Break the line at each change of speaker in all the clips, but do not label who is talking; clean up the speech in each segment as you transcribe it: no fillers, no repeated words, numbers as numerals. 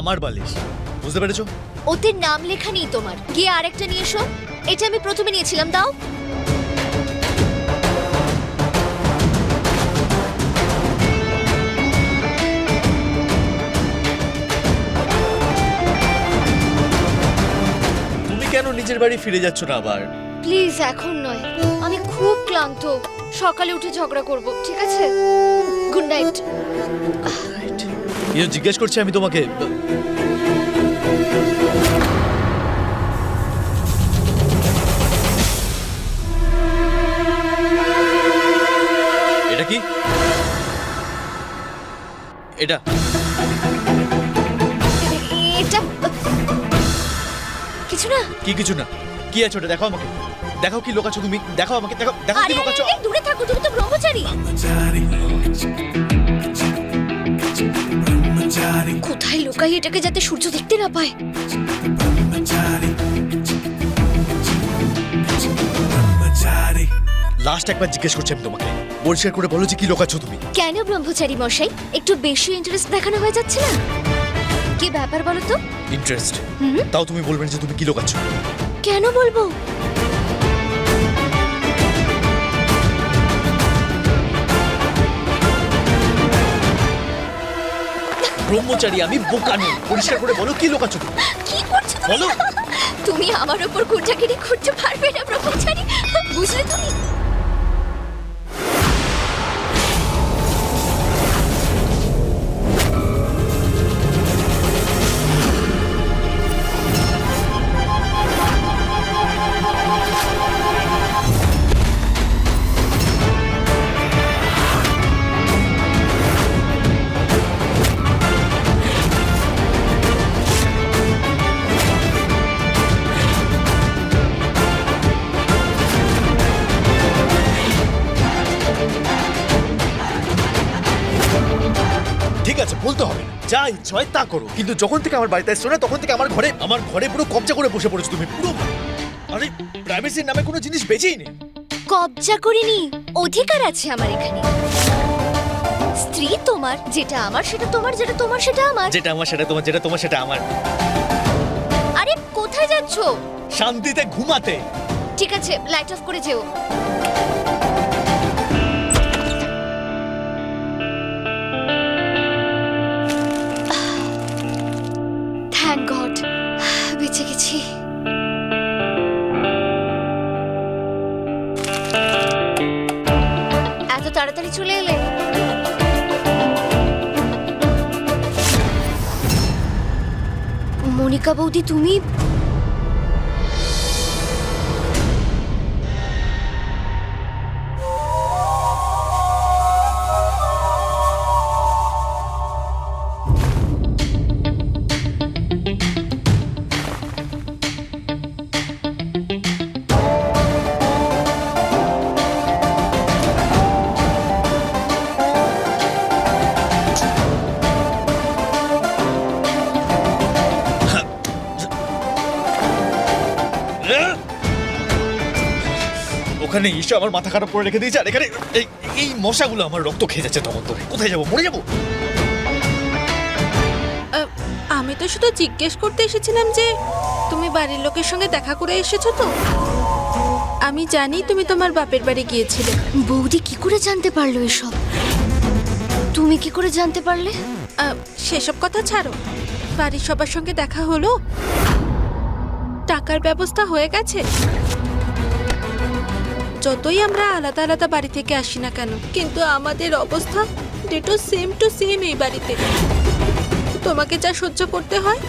আমার বালিশ, বুঝতে পেরেছো?
ওতে নাম লেখা নেই তোমার, গিয়ে আরেকটা নিয়ে এসো। এটা আমি প্রথমে নিয়েছিলাম, দাও।
তুমি কেন নিজের বাড়ি ফিরে যাচ্ছ না আবার?
প্লিজ এখন নয়, আমি খুব ক্লান্ত, সকালে উঠে ঝগড়া করব, ঠিক আছে? Good night.
জিজ্ঞেস করছি আমি তোমাকে। এটা কি? এটা
এটা কিছু না।
কি কিছু না? কি আছে ওটা? দেখাও আমাকে, দেখাও কি লোকাচ্ছ তুমি, দেখাও আমাকে, দেখাও দেখাও কি
আরে
লোকাচ্ছ।
আরে, দূরে থাকো, তুমি তো ব্রহ্মচারী। কোথায় লুকাই এটাকে যাতে সূর্য দেখতে না পায়?
লাস্ট একবার জিজ্ঞেস করছি আমি তোমাকে, পরিষ্কার করে বলো যে কি লোকাচ্ছ তুমি।
কেন ব্রহ্মচারী মশাই, একটু বেশি ইন্টারেস্ট দেখানো হয়ে যাচ্ছে না? কি ব্যাপার বলো তো?
ইন্টারেস্ট? তাও তুমি বলবেন যে তুমি কি লোকাচ্ছ?
কেন বলবো?
ব্রহ্মচারী আমি, বোকা নই। পরিষ্কার করে বলো কি লোকাচ্ছ তুমি।
কি করছো তুমি?
বলো।
তুমি আমার উপর কুটাকিরি করতে পারবে না ব্রহ্মচারী, বুঝলে তুমি?
ঠিক আছে, বলতে হবে না, যা ইচ্ছা হয় তা করো, কিন্তু যখন থেকে আমার বাড়িতে এসছো না তখন থেকে আমার ঘরে পুরো কবজা করে বসে পড়েছো তুমি পুরো। আরে প্রাইভেসির নামে কোনো জিনিস বেঁচেই নেই।
কবজা করিনি, অধিকার আছে আমার এখানে। স্ত্রী তোমার, যেটা আমার সেটা তোমার, যেটা তোমার সেটা আমার।
যেটা আমার সেটা তোমার, যেটা তোমার সেটা আমার।
আরে কোথায় যাচ্ছো?
শান্তিতে ঘুমাতে।
ঠিক আছে, লাইট অফ করে যেও। থ্যাংক গড, বেঁচে গেছি। এত তাড়াতাড়ি চলে এলে? মনিকা বৌদি, তুমি?
ওখানে ঈশা আমার মাথা খারাপ করে রেখে দিয়েছে, আর এখানে এই মশাগুলো আমার রক্ত খেয়ে যাচ্ছে তখন ধরে। কোথায় যাবো? মরে যাবো?
আমি তো শুধু জিজ্ঞেস করতে এসেছিলাম যে তুমি বাড়ির লোকের সঙ্গে দেখা করে এসেছো তো। আমি জানি তুমি তোমার বাপের বাড়ি গিয়েছিলে।
বৌদি কি করে জানতে পারলো এসব? তুমি কি করে জানতে পারলে?
সেসব কথা ছাড়ো, বাড়ির সবার সঙ্গে দেখা হলো? টাকার ব্যবস্থা হয়ে গেছে? যতই আমরা আলাদা আলাদা বাড়ি থেকে আসি না কেন, কিন্তু আমাদের অবস্থা ডেটো সেম টু সেম এই বাড়িতে। তোমাকে যা সহ্য করতে হয়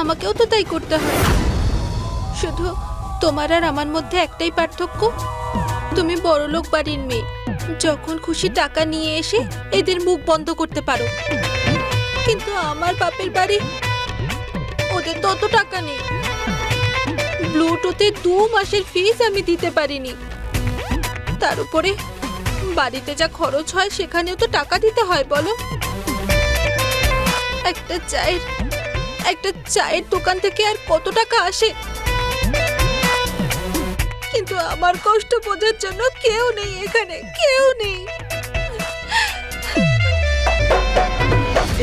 আমাকেও তো তাই করতে হয়। শুধু তোমার আর আমার মধ্যে একটাই পার্থক্য, তুমি বড়লোক বাড়ির মেয়ে, যখন খুশি টাকা নিয়ে এসে এদের মুখ বন্ধ করতে পারো। কিন্তু আমার বাপের বাড়ি, ওদের তো অত টাকা নেই। ব্লুটুথে 2 মাসের ফিস আমি দিতে পারিনি। তার উপরে বাড়িতে যা খরচ হয় সেখানেও তো টাকা দিতে হয় বলো। একটা চায়ের দোকান থেকে আর কত টাকা আসে? কিন্তু আমার কষ্ট বোঝার জন্য কেউ নেই এখানে, কেউ নেই।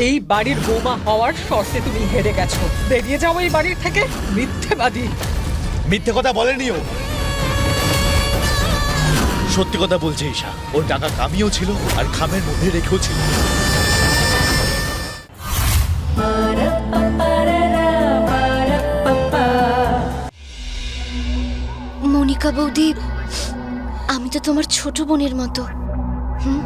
এই বাড়ির বৌমা হওয়ার শর্তে তুমি হেরে গেছো। বেরিয়ে যাও এই বাড়ির থেকে, মিথ্যেবাদী।
মিথ্যে কথা বলেনি ও, সত্যি কথা বলছে ঈশা। ওর টাকা কামিয়েও ছিল আর খামের মধ্যে রেখেও ছিল।
মনিকা বৌদি, আমি তো তোমার ছোট বোনের মতো। হুম,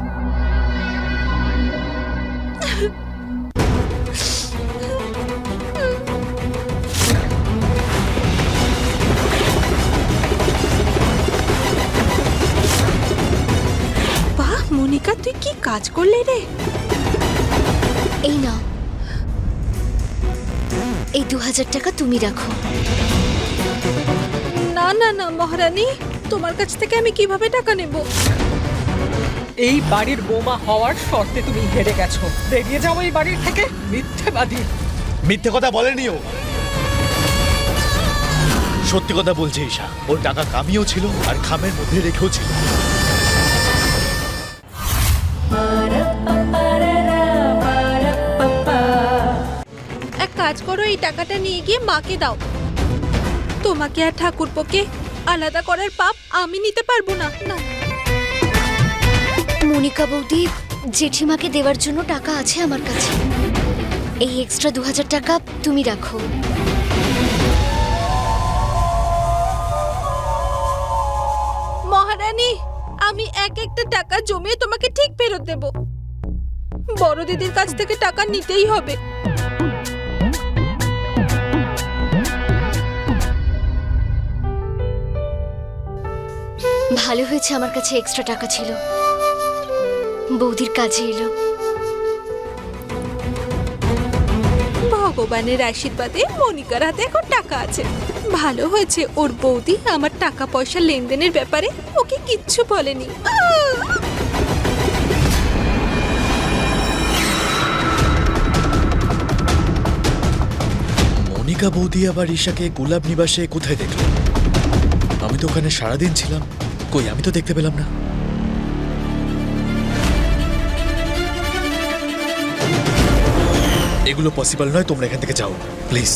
বাহ মনিকা, তুই কি কাজ করলে রে?
এই নাও, এই 2000 টাকা তুমি রাখো।
না না না মহারানী, তোমার কাছ থেকে আমি কিভাবে টাকা নেব?
এই বাড়ির বৌমা হওয়ার শর্তে তুমি হেরে গেছো। বেরিয়ে যাও এই বাড়ির থেকে, মিথ্যেবাদী।
মিথ্যে কথা বলেনি ও, সত্যি কথা বলছে ঈশা। ওর টাকা কামিয়েও ছিল আর খামের মধ্যে রেখেও ছিল।
এক কাজ করো, এই টাকাটা নিয়ে গিয়ে মাকে দাও। তোমাকে আর ঠাকুরপোকে আলাদা করার পাপ আমি নিতে পারবো না। না
মনিকা বৌদি, জেঠিমাকে দেওয়ার জন্য টাকা আছে আমার কাছে। এই এক্সট্রা 2000 টাকা তুমি রাখো।
মহারানী, আমি এক একটা টাকা জমিয়ে তোমাকে ঠিক ফেরত দেব। বড় দিদির কাছ থেকে টাকা নিতেই হবে।
ভালো হয়েছে আমার কাছে এক্সট্রা টাকা ছিল, বৌদির কাজে এলো।
ভগবানের আশীর্বাদে মনিকার হাতে এখন টাকা আছে। ভালো হয়েছে ওর বৌদি আমার টাকা পয়সা লেনদেনের ব্যাপারে ওকে কিচ্ছু বলেনি।
মনিকা বৌদি আবার ঈশাকে গোলাপ নিবাসে কোথায় দেখলো? আমি তো ওখানে সারাদিন ছিলাম, কই আমি তো দেখতে পেলাম না। এগুলো পসিবল নয়, তোমরা এখান থেকে যাও প্লিজ।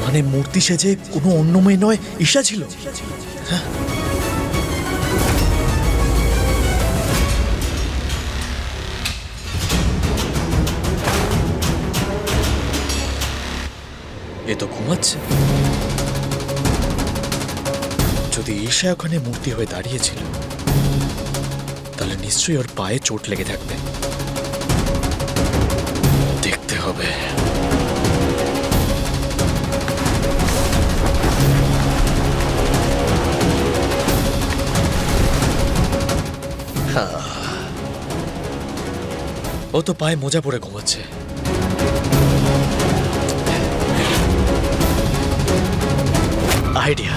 মানে মূর্তি সেজে কোনো অন্য মেয়ে নয়, ঈশা ছিল। হ্যাঁ, এ তো ঘুমাচ্ছে। যদি ঈশা ওখানে মূর্তি হয়ে দাঁড়িয়েছিল, তাহলে নিশ্চয়ই ওর পায়ে চোট লেগে থাকবে। দেখতে হবে। ও তো পায়ে মোজা পরে ঘুমাচ্ছে। আইডিয়া।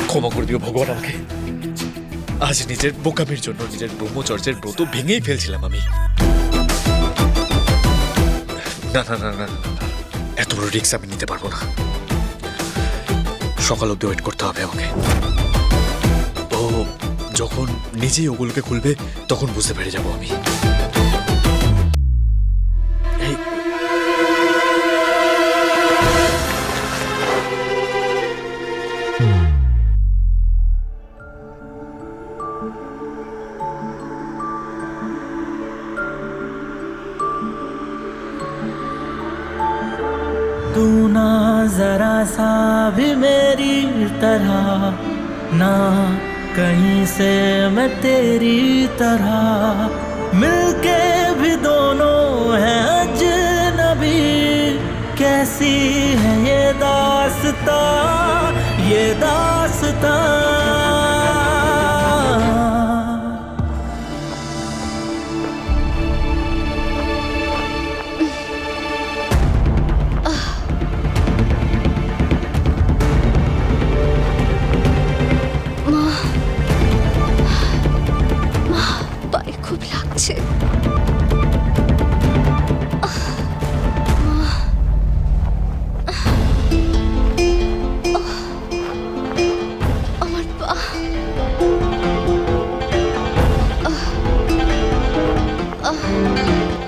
ক্ষমা করে দিও ভগবান আমাকে। আজ নিজের বোকামির জন্য নিজের ব্রহ্মচর্যের ব্রত ভেঙেই ফেলছিলাম আমি। না না না না, এত বড় রিস্ক আমি নিতে পারবো না। সকাল অব্দি ওয়েট করতে হবে আমাকে। ও যখন নিজেই ওগুলোকে খুলবে তখন বুঝতে পেরে যাবো আমি। এই,
तू ना जरा सा भी मेरी तरह, ना कहीं से मैं तेरी तरह, मिलके भी दोनों हैं अजनबी। कैसी है ये दास्तां, ये दास्तां।
পায়ে খুব লাগছে। আমার পা।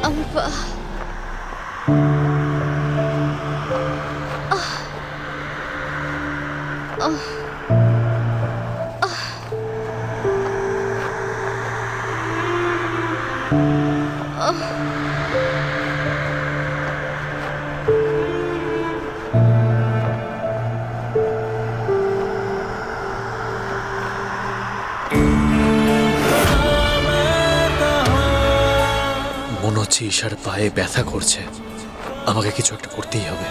আমার পা।
মনে হচ্ছে ঈশার পায়ে ব্যথা করছে, আমাকে কিছু একটা করতেই হবে।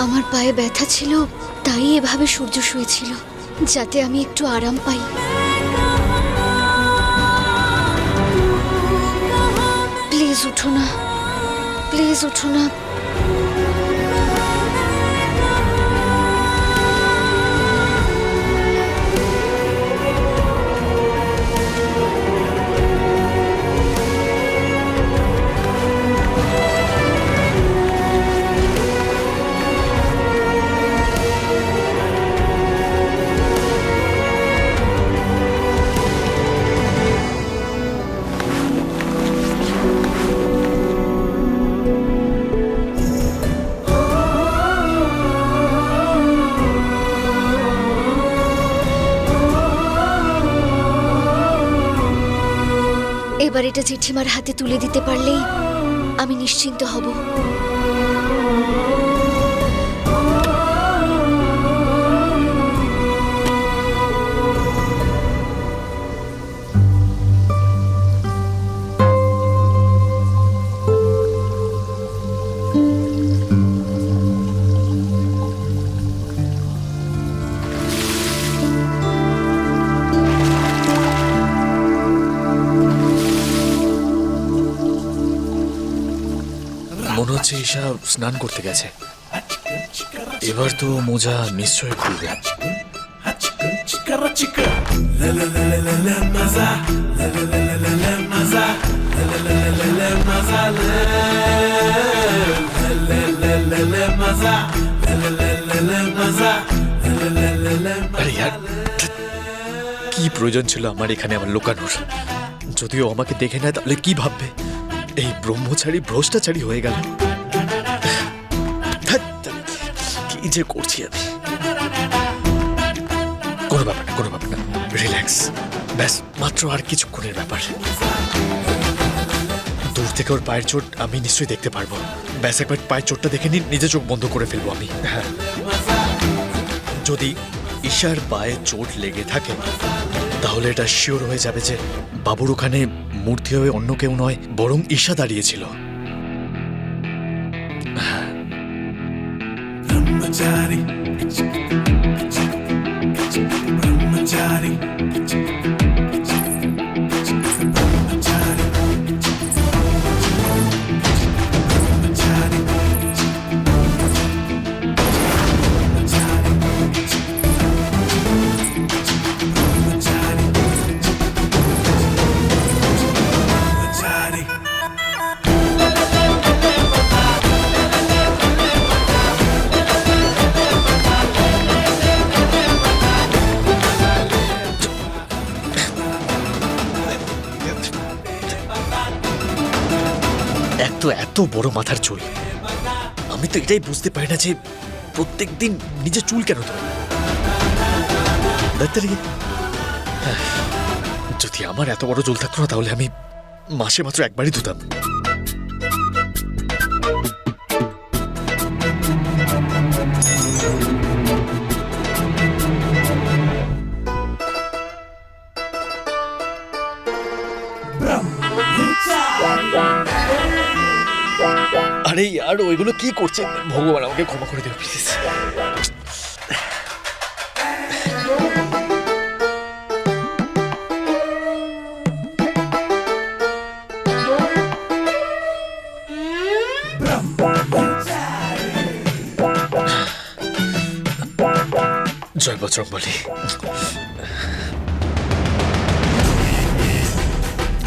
আমার পায়ে ব্যথা ছিল, তাই এভাবে সূর্য শুয়েছিল, যাতে আমি একটু আরাম পাই। প্লিজ উঠো না, প্লিজ উঠো না। এবার এটা জেঠিমার হাতে তুলে দিতে পারলেই আমি নিশ্চিন্ত হব।
ঈশা স্নান করতে গেছে। এবার তো মোজা নিশ্চয়ই খুলবে। আরে यार, কি প্রয়োজন ছিল আমার এখানে আমার লুকানোর? যদিও আমাকে দেখে নেয় তাহলে কি ভাববে? এই ব্রহ্মচারী ভ্রষ্টাচারী হয়ে গেল। ধ্যাৎ, কি যে করছি আমি। কোনো ব্যাপার না, কোনো ব্যাপার না, রিল্যাক্স। ব্যাস মাত্র আর কিছুক্ষণের ব্যাপার। দূর থেকে ওর পায়ের চোট আমি নিশ্চয়ই দেখতে পারবো। ব্যাস একবার পায়ের চোটটা দেখে নিন, নিজে চোখ বন্ধ করে ফেলবো আমি। হ্যাঁ, যদি ঈশার পায়ে চোট লেগে থাকে তাহলে এটা শিওর হয়ে যাবে যে বাবুর ওখানে মূর্তি হয়ে অন্য কেউ নয়, বরং ঈশা দাঁড়িয়েছিল। এত বড় মাথার চুল, আমি তো এটাই বুঝতে পারি না যে প্রত্যেকদিন নিজের চুল কেন ধরে। যদি আমার এত বড় চুল থাকতো না তাহলে আমি মাসে মাত্র একবারই ধুতাম। আরে यार, ওইগুলো কি করছে? ভগবান আমাকে ক্ষমা করে দেবে প্লিজ। জয় বজরংবলী।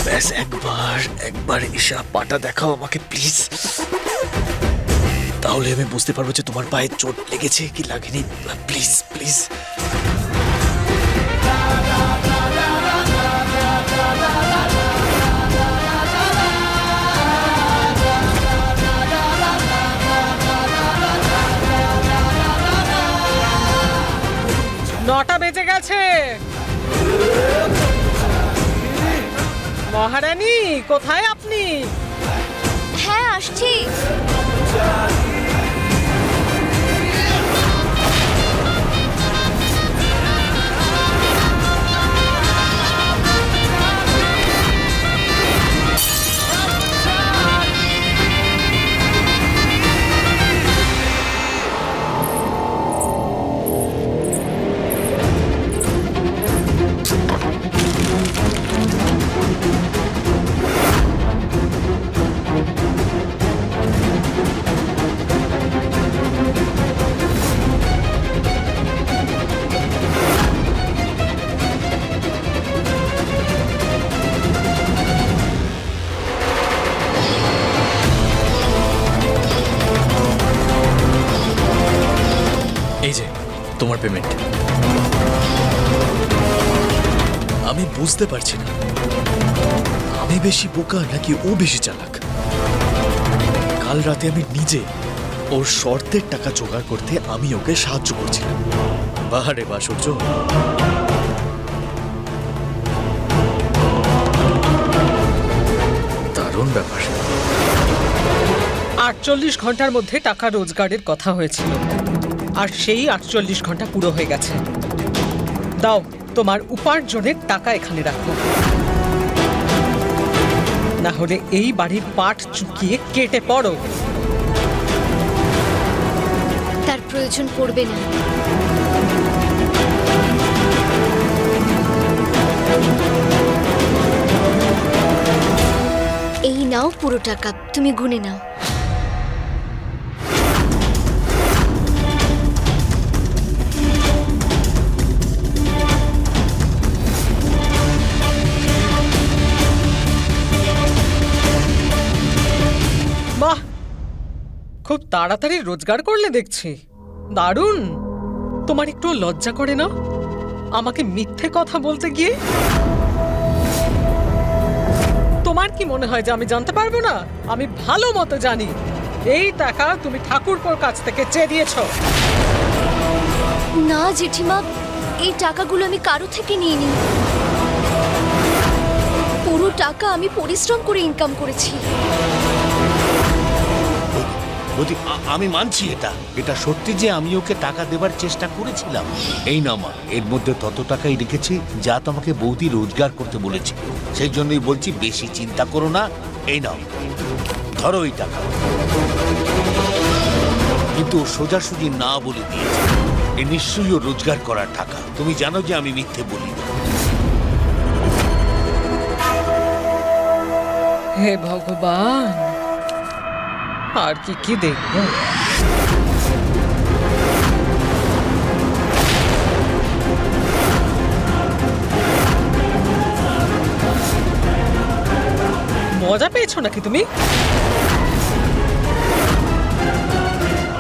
ব্যাস একবার ঈশা পাটা দেখাও আমাকে প্লিজ, তাহলে আমি বুঝতে পারবো যে তোমার পায়ে চোট লেগেছে কি লাগেনি। Please please.
নটা বেজে গেছে। মহারানী, কোথায় আপনি?
হ্যাঁ, আসছি।
এই যে তোমার পেমেন্ট। আমি বুঝতে পারছি না আমি বেশি বোকা নাকি ও বেশি চালাক। কাল রাতে আমি নিজে ওর শর্তের টাকা জোগাড় করতে আমি ওকে সাহায্য করছিলাম। বাহ রে বাহ সূর্য। দারুণ ব্যাপার।
48 ঘন্টার মধ্যে টাকা রোজগারের কথা হয়েছিল, আর সেই 48 ঘন্টা পুরো হয়ে গেছে। দাও, তোমার উপার্জনের টাকা এখানে রাখো, না হলে এই বাড়ির পাট চুকিয়ে কেটে পড়ো।
তার প্রয়োজন পড়বে না। এই নাও পুরো টাকা, তুমি গুনে নাও।
খুব তাড়াতাড়ি রোজগার করলে দেখছি। দারুণ। তোমার একটু লজ্জা করে না আমাকে মিথ্যে কথা বলতে গিয়ে? তোমার কি মনে হয় যে আমি জানতে পারবো না? আমি ভালো মতো জানি এই টাকা তুমি ঠাকুরপোর কাছ থেকে চেয়ে দিয়েছো।
না জেঠিমা, এই টাকাগুলো আমি কারো থেকে নিইনি। পুরো টাকা আমি পরিশ্রম করে ইনকাম করেছি।
বৌদি, আমি মানছি এটা সত্যি যে আমি ওকে টাকা দেবার চেষ্টা করেছিলাম। এই না মা, এর মধ্যে তত টাকাই রেখেছি যা তোমাকে বৌদি রোজগার করতে বলেছি। সেই জন্যই বলছি বেশি চিন্তা করো না। এই নাও, ধরো এই টাকা। কিন্তু ও সোজাসুজি না বলে দিয়েছে এ নিশ্চয়ই ও রোজগার করার টাকা। তুমি জানো যে আমি মিথ্যে বলি না।
হে ভগবান, আর কি কি দেখবো। মজা পেয়েছো নাকি তুমি?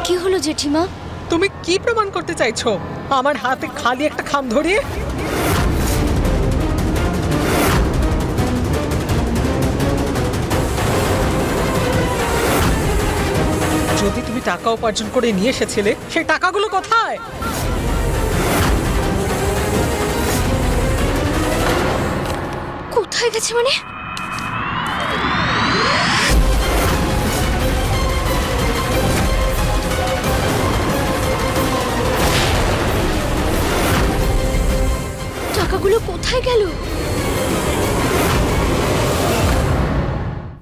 কি হলো জেঠিমা?
তুমি কি প্রমাণ করতে চাইছো আমার হাতে খালি একটা খাম ধরিয়ে? যদি তুমি টাকা উপার্জন করে নিয়ে এসেছিলে সেই টাকাগুলো কোথায়?
কোথায় গেছে মানে? টাকাগুলো কোথায় গেল?